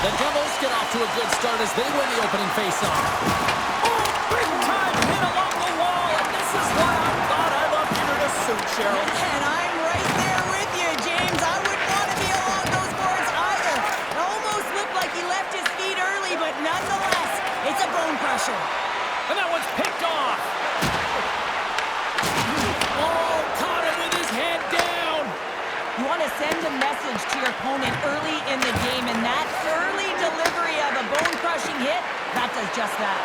The Devils get off to a good start as they win the opening faceoff. Oh, big time hit along the wall, and this is what I thought I loved here to suit, Cheryl. And I'm right there with you, James. I wouldn't want to be along those boards either. It almost looked like he left his feet early, but nonetheless, it's a bone crusher. And that one's picked off. Oh, caught him with his head down. You want to send a message to your opponent early in the game, and that early delivery of a bone-crushing hit, that does just that.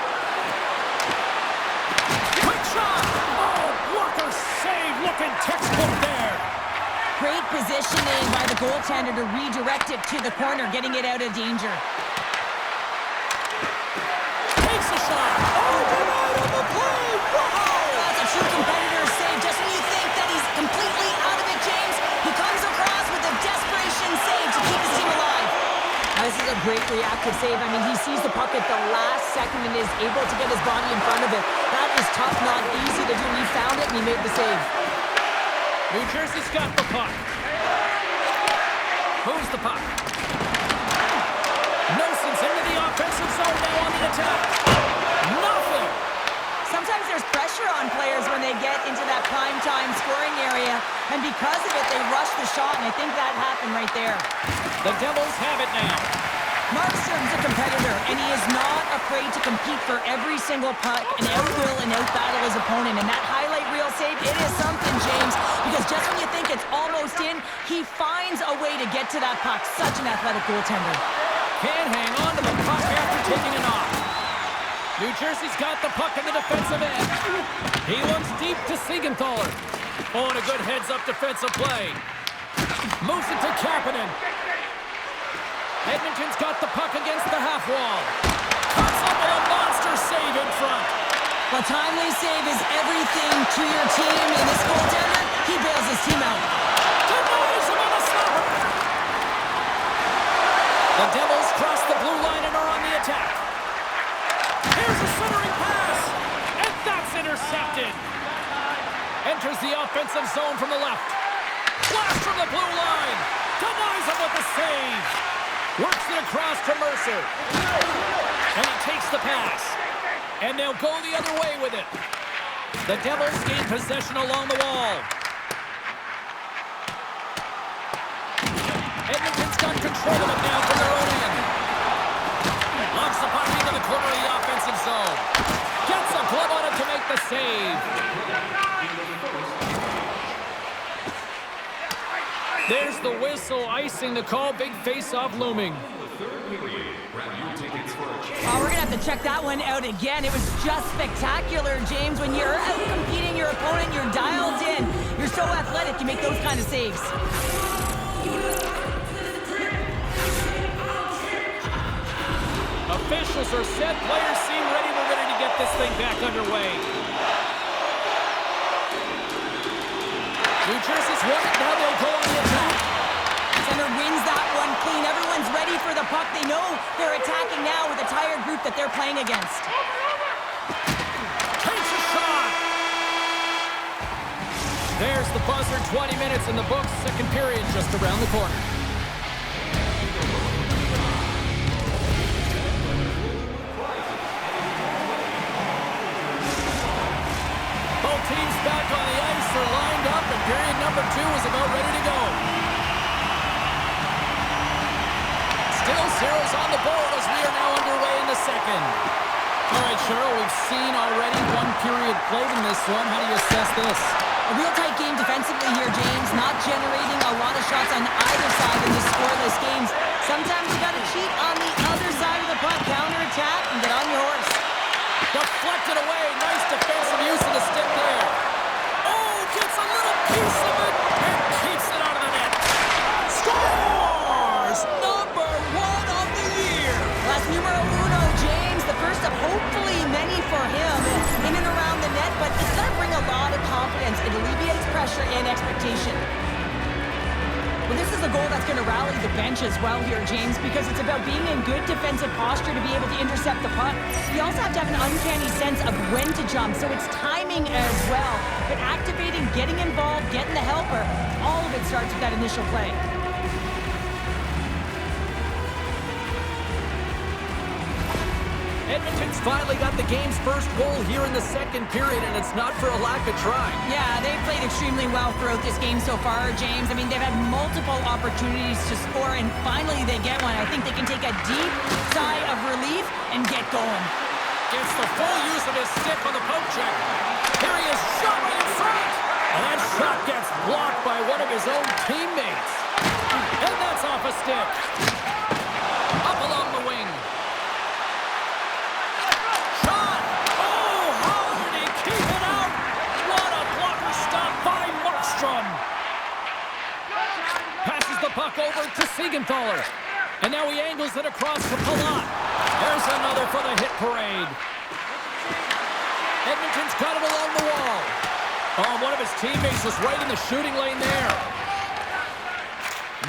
Quick shot. Oh, blocker save. Looking textbook there. Great positioning by the goaltender to redirect it to the corner, getting it out of danger. Takes a shot. Oh, denied on the play. Wow. That's a true competitor's save. Just when you think that he's completely out of it, James, he comes across with a desperation save to keep his team alive. Now, this is a great reactive save. I mean, he sees the puck at the last second and is able to get his body in front of it. That is tough, not easy to do. He found it and he made the save. New Jersey's got the puck. Moves the puck. Nelson's into the offensive zone now on the attack. Nothing. Sometimes there's pressure on players when they get into that prime time scoring area, and because of it, they rush the shot, and I think that happened right there. The Devils have it now. Markstrom's a competitor, and he is not afraid to compete for every single puck and out-will and out-battle his opponent. And that highlight reel save, it is something, James, because just when you think it's almost in, he finds a way to get to that puck. Such an athletic goaltender. Can't hang on to the puck after taking a knock. New Jersey's got the puck in the defensive end. He looks deep to Siegenthaler. Oh, and a good heads-up defensive play. Moves it to Kapanen. Edmonton's got the puck against the half wall. Cuts up with a monster save in front. Well, timely save is everything to your team, and this goaltender, he bails his team out. Denies him on a slapper. The Devils cross the blue line and are on the attack. Here's a centering pass, and that's intercepted. Enters the offensive zone from the left. Blast from the blue line. Denies him with the save. Works it across to Mercer. And he takes the pass. And they'll go the other way with it. The Devils gain possession along the wall. Edmonton's got control of it now from their own end. Launches the puck into the corner of the offensive zone. Gets a glove on it to make the save. There's the whistle, icing the call. Big face-off looming. Oh, we're going to have to check that one out again. It was just spectacular, James. When you're out-competing your opponent, you're dialed in. You're so athletic, you make those kind of saves. Officials are set. Players seem ready. We're ready to get this thing back underway. New Jersey's won it. Now they'll go on the attack. Center wins that one clean. Everyone's ready for the puck. They know they're attacking now with a tired group that they're playing against. Takes a shot. There's the buzzer. 20 minutes in the books. Second period just around the corner. Both teams back on the ice. They're lined up, and period number 2 is about ready to go. Still zeros on the board as we are now underway in the second. All right, Cheryl, we've seen already one period played in this one. How do you assess this? A real tight game defensively here, James. Not generating a lot of shots on either side in these scoreless games. Sometimes you got to cheat on the other side of the puck, counter-attack, and get on your horse. Deflected away. Nice defensive use of the stick there. Oh, gets a little piece of it and keeps it out of the net. Scores! Number 1 of the year. That's numero uno, James. The first of hopefully many for him in and around the net, but it's going to bring a lot of confidence. It alleviates pressure and expectation. Well, this is a goal that's going to rally the bench as well here, James, because it's about being in good defensive posture to be able to intercept the puck. You also have to have an uncanny sense of when to jump, so it's timing as well. But activating, getting involved, getting the helper, all of it starts with that initial play. Edmonton's finally got the game's first goal here in the second period, and it's not for a lack of trying. Yeah, they've played extremely well throughout this game so far, James. I mean, they've had multiple opportunities to score, and finally they get one. I think they can take a deep sigh of relief and get going. Gets the full use of his stick on the poke check. Here he is, shot right in front. And that shot gets blocked by one of his own teammates. And that's off a stick. Up along the wing. Shot! Oh, how did he keep it out? What a blocker stop by Markstrom. Passes the puck over to Siegenthaler. And now he angles it across to Palat. There's another for the hit parade. Edmonton's got it along the wall. Oh, one of his teammates was right in the shooting lane there.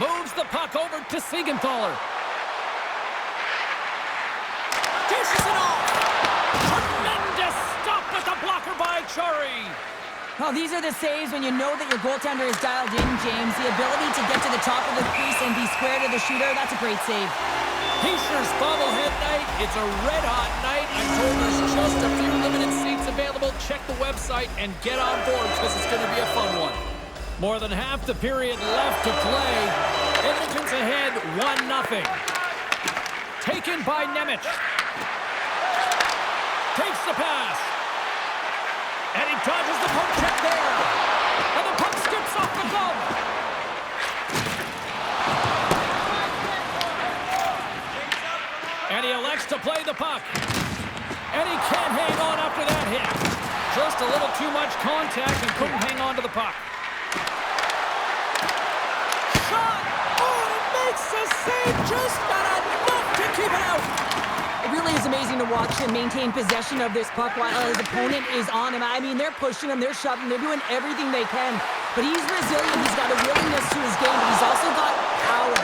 Moves the puck over to Siegenthaler. Dishes it off. Tremendous stop with the blocker by Chari. Oh, these are the saves when you know that your goaltender is dialed in, James. The ability to get to the top of the crease and be square to the shooter, that's a great save. Peacher's bobblehead night. It's a red-hot night. I'm told there's just a few limited seats available. Check the website and get on board because it's going to be a fun one. More than half the period left to play. Edmonton's ahead 1-0. Taken by Nemec. Takes the pass. And he dodges the poke check there. And the puck skips off the glove. And he elects to play the puck. And he can't hang on after that hit. Just a little too much contact and couldn't hang on to the puck. Shot! Oh, it makes the save. Just not enough to keep it out. It really is amazing to watch him maintain possession of this puck while his opponent is on him. I mean, they're pushing him, they're shoving, they're doing everything they can. But he's resilient, he's got a willingness to his game, but he's also got power.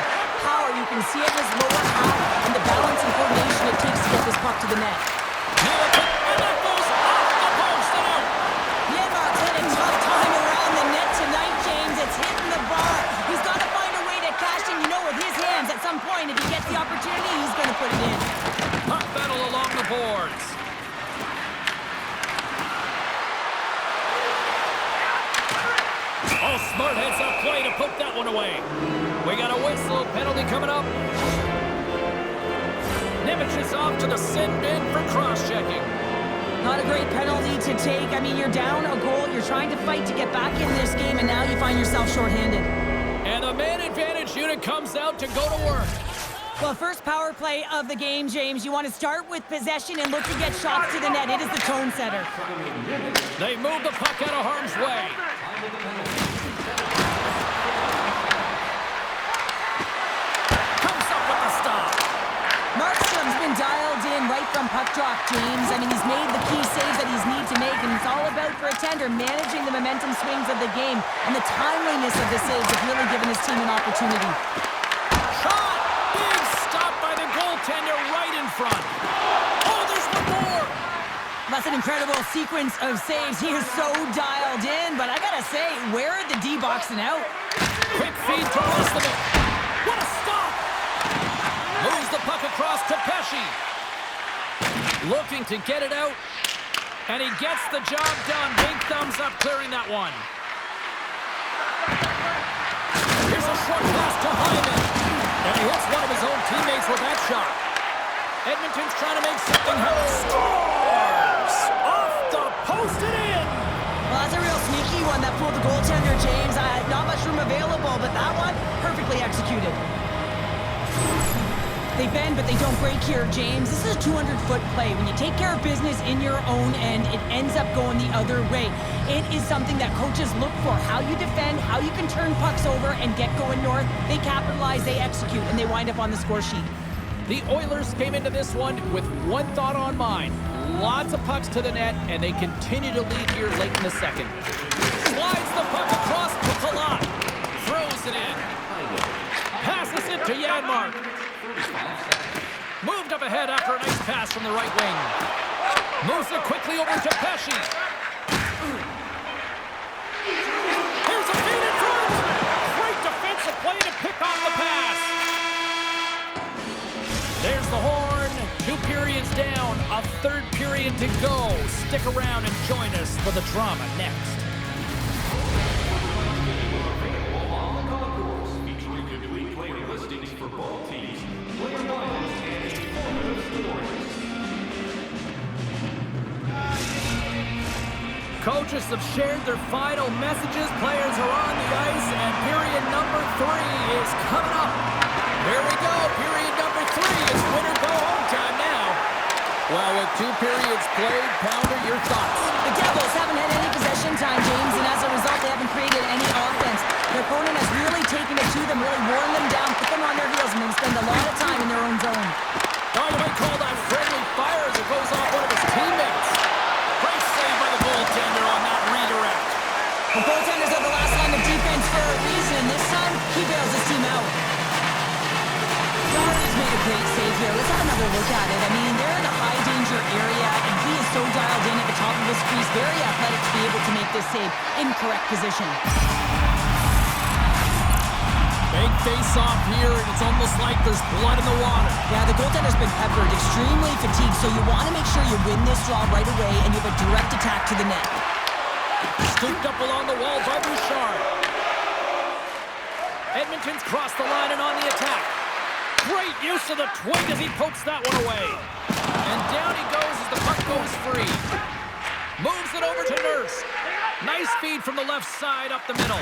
Power, you can see it in his lower half and the balance and coordination it takes to get this puck to the net. And that goes off the post and out. Janmark's had a tough time around the net tonight, James. It's hitting the bar. He's got to find a way to cash in, you know, with his hands. At some point, if he gets the opportunity, he's going to put it in. Puck battle along the boards. Oh, smart heads up play to poke that one away. We got a whistle penalty coming up. Nemec is off to the sin bin for cross-checking. Not a great penalty to take. I mean, you're down a goal. You're trying to fight to get back in this game, and now you find yourself shorthanded. And the man advantage unit comes out to go to work. Well, first power play of the game, James. You want to start with possession and look to get shots to the net. It is the tone setter. They move the puck out of harm's way. Comes up with the stop. Markstrom's been dialed in right from puck drop, James. I mean, he's made the key saves that he's need to make, and it's all about, for a tender, managing the momentum swings of the game, and the timeliness of the saves have really given his team an opportunity. Shot! Big stop by the goaltender right in front. Oh, there's one more! That's an incredible sequence of saves. He is so dialed in, but I gotta say, where are the D-boxing out? Quick feed to Roslovic. What a stop! Moves the puck across to Pesce. Looking to get it out. And he gets the job done. Big thumbs up clearing that one. Here's a short pass to Hyman. And he hits one of his own teammates with that shot. Edmonton's trying to make something happen. Scores! Off the post and in! Well, that's a real sneaky one that pulled the goaltender, James. Not much room available, but that one, perfectly executed. They bend, but they don't break here, James. This is a 200-foot play. When you take care of business in your own end, it ends up going the other way. It is something that coaches look for. How you defend, how you can turn pucks over and get going north. They capitalize, they execute, and they wind up on the score sheet. The Oilers came into this one with one thought on mind. Lots of pucks to the net, and they continue to lead here late in the second. Slides the puck across to Palat. Throws it in. Passes it to Janmark. Moved up ahead after a nice pass from the right wing. Moves it quickly over to Pesce. Here's a feed in front. Great defensive play to pick off the pass. There's the horn to period's down, a third period to go. Stick around and join us for the drama next. Coaches have shared their final messages. Players are on the ice, and period number 3 is coming up. Here we go. Period number 3 is winner go home time now. Well, with 2 periods played, Pounder, your thoughts? The Devils haven't had any possession time, James, and as a result, they haven't created any offense. Their opponent has really taken it to them, really worn them down, put them on their heels, and they spend a lot of time in their own zone. Oh, you might call that friendly fire as it goes off one of his teammates. Great save by the goaltender on that redirect. The goaltenders are the last line of defense for a reason. This time, he bails his team out. Darn has made a great save here. Let's have another look at it. I mean, they're in a high-danger area, and he is so dialed in at the top of his crease, very athletic to be able to make this save in correct position. Big face-off here, and it's almost like there's blood in the water. Yeah, the goaltender's been peppered, extremely fatigued, so you want to make sure you win this draw right away, and you have a direct attack to the net. Scooped up along the wall by Bouchard. Edmonton's crossed the line and on the attack. Great use of the twig as he pokes that one away. And down he goes as the puck goes free. Moves it over to Nurse. Nice feed from the left side up the middle.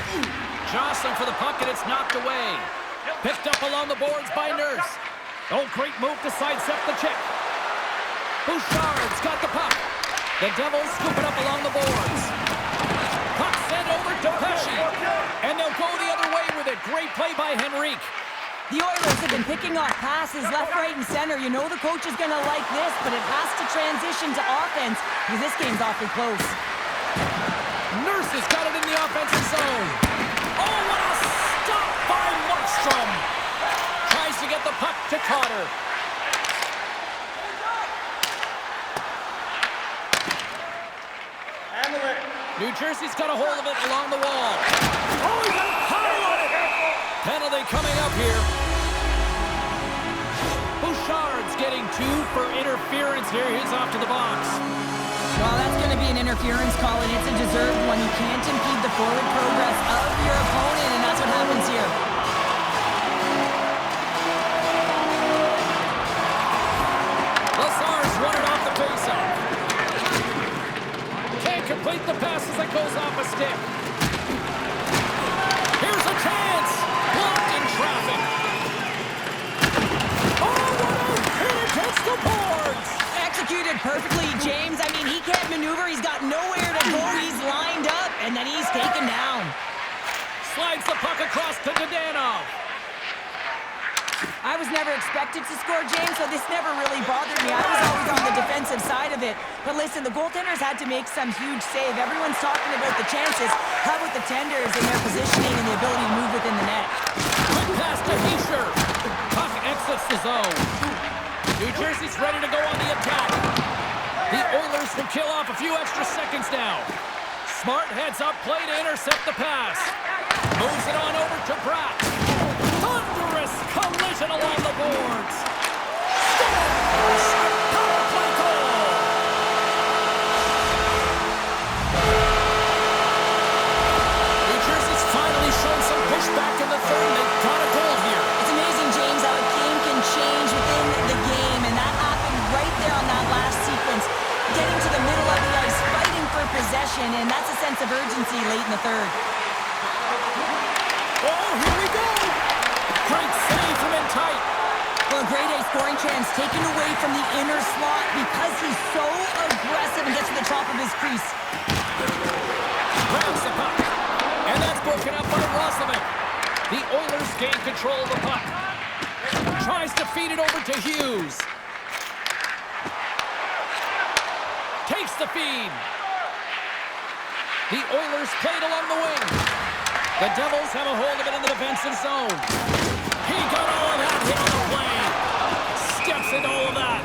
Jostling for the puck, and it's knocked away. Picked up along the boards by Nurse. Oh, great move to sidestep the check. Bouchard's got the puck. The Devils scoop it up along the boards. Puck sent over to Pesci. And they'll go the other way with it. Great play by Henrique. The Oilers have been picking off passes left, right, and center. You know the coach is going to like this, but it has to transition to offense because this game's awfully close. Nurse has got it in the offensive zone. Oh, what a stop by Markstrom. Tries to get the puck to Cotter. New Jersey's got a hold of it along the wall. Oh, he got high on it. Penalty coming up here. Bouchard's getting 2 for interference here. He's off to the box. Well, that's going to be an interference call, and it's a deserved one. You can't impede the forward progress of your opponent, and that's what happens here. Lazar's won it off the faceoff. Can't complete the pass as it goes off a stick. Here's a chance. Blocked in traffic. Oh, what a hit against the boards. Executed perfectly, James. I mean, he can't maneuver. He's got nowhere to go. He's lined up, and then he's taken down. Slides the puck across to Dadonov. I was never expected to score, James, so this never really bothered me. I was always on the defensive side of it. But listen, the goaltenders had to make some huge save. Everyone's talking about the chances. How about the tenders and their positioning and the ability to move within the net? Quick pass to Hischier. Puck exits the zone. New Jersey's ready to go on the attack. The Oilers will kill off a few extra seconds now. Smart heads up play to intercept the pass. Moves it on over to Bratt. Thunderous collision along the boards. Scores! Power play goal! New Jersey's finally shown some pushback in the third. They've got a goal here. It's amazing, James, how a game can change within the game, and that happened right there on that last sequence. Getting to the middle of the ice, fighting for possession, and that's a sense of urgency late in the third. Oh, here we go! Great save from in tight. Well, a grade A scoring chance taken away from the inner slot because he's so aggressive and gets to the top of his crease. Grabs the puck. And that's broken up by Roslovic. The Oilers gain control of the puck. Tries to feed it over to Hughes. Takes the feed. The Oilers played along the wing. The Devils have a hold of it in the defensive zone. He got all of that hit on the play. Steps into all of that.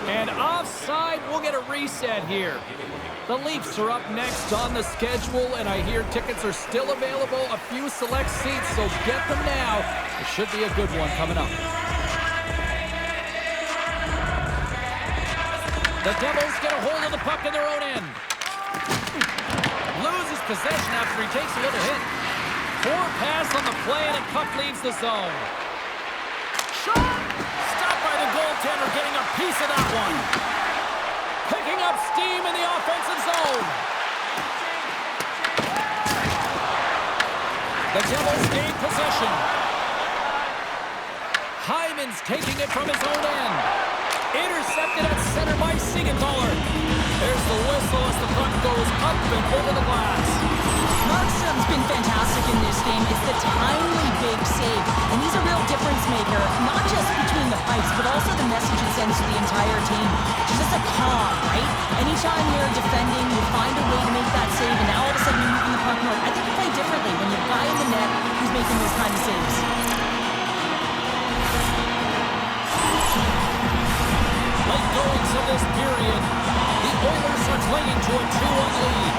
And offside, we'll get a reset here. The Leafs are up next on the schedule, and I hear tickets are still available. A few select seats, so get them now. It should be a good one coming up. The Devils get a hold of the puck in their own end. Loses possession after he takes a little hit. Poor pass on the play, and the puck leaves the zone. Shot! Stopped by the goaltender, getting a piece of that one. Picking up steam in the offensive zone. The Devils gain possession. Hyman's taking it from his own end. Intercepted at center by Siegenthaler. There's the whistle as the puck goes up and over the glass. Markstrom's been fantastic in this game. It's the timely big save, and he's a real difference maker, not just between the pipes, but also the message it sends to the entire team. Just a calm, right? Anytime you're defending, you find a way to make that save, and now all of a sudden you're moving the puck north. I think you play differently when you have a guy in the net who's making those kind of saves. Late goings of this period, the Oilers are clinging to a 2-1 lead.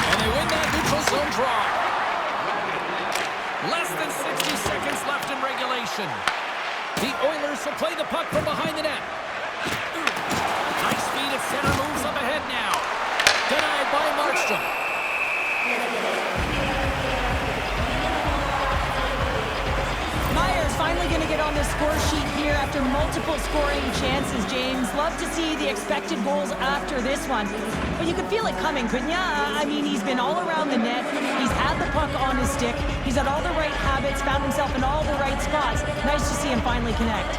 And they win that neutral zone draw. Less than 60 seconds left in regulation. The Oilers will play the puck from behind the net. Nice feed at center, moves up ahead now. Denied by Markstrom. Myers finally going to get on the score sheet here after multiple scoring chances, James. Love to see the expected goals after this one. But you could feel it coming, couldn't ya? I mean, he's been all around the net. He's had the puck on his stick. He's had all the right habits, found himself in all the right spots. Nice to see him finally connect.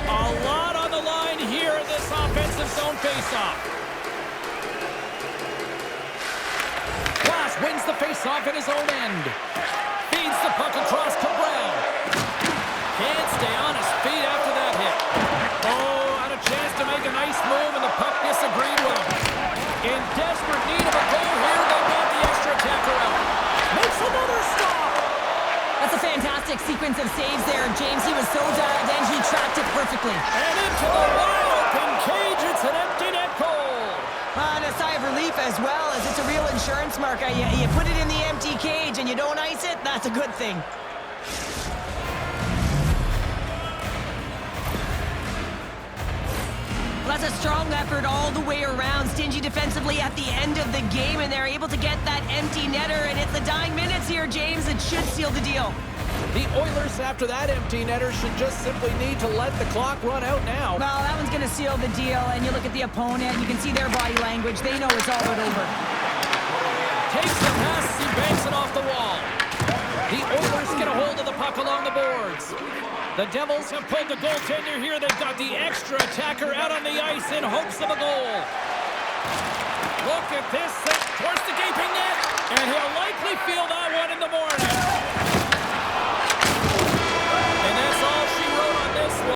A lot on the line here in this offensive zone faceoff. Wins the face-off in his own end. Feeds the puck across Cabral. Can't stay on his feet after that hit. Oh, had a chance to make a nice move, and the puck disagreed with him. In desperate need of a goal here, they got the extra attacker out. Makes another stop. That's a fantastic sequence of saves there, James. He was so dialed in, he tracked it perfectly. And into the wide open cage, it's an empty net goal. And a sigh of relief as well, as it's a real insurance marker. You put it in the empty cage and you don't ice it, that's a good thing. Well, that's a strong effort all the way around. Stingy defensively at the end of the game, and they're able to get that empty netter. And it's the dying minutes here, James. It should seal the deal. The Oilers, after that empty netter, should just simply need to let the clock run out now. Well, that one's going to seal the deal, and you look at the opponent, you can see their body language. They know it's all but over. Takes the pass, he banks it off the wall. The Oilers get a hold of the puck along the boards. The Devils have pulled the goaltender here. They've got the extra attacker out on the ice in hopes of a goal. Look at this, towards the gaping net, and he'll light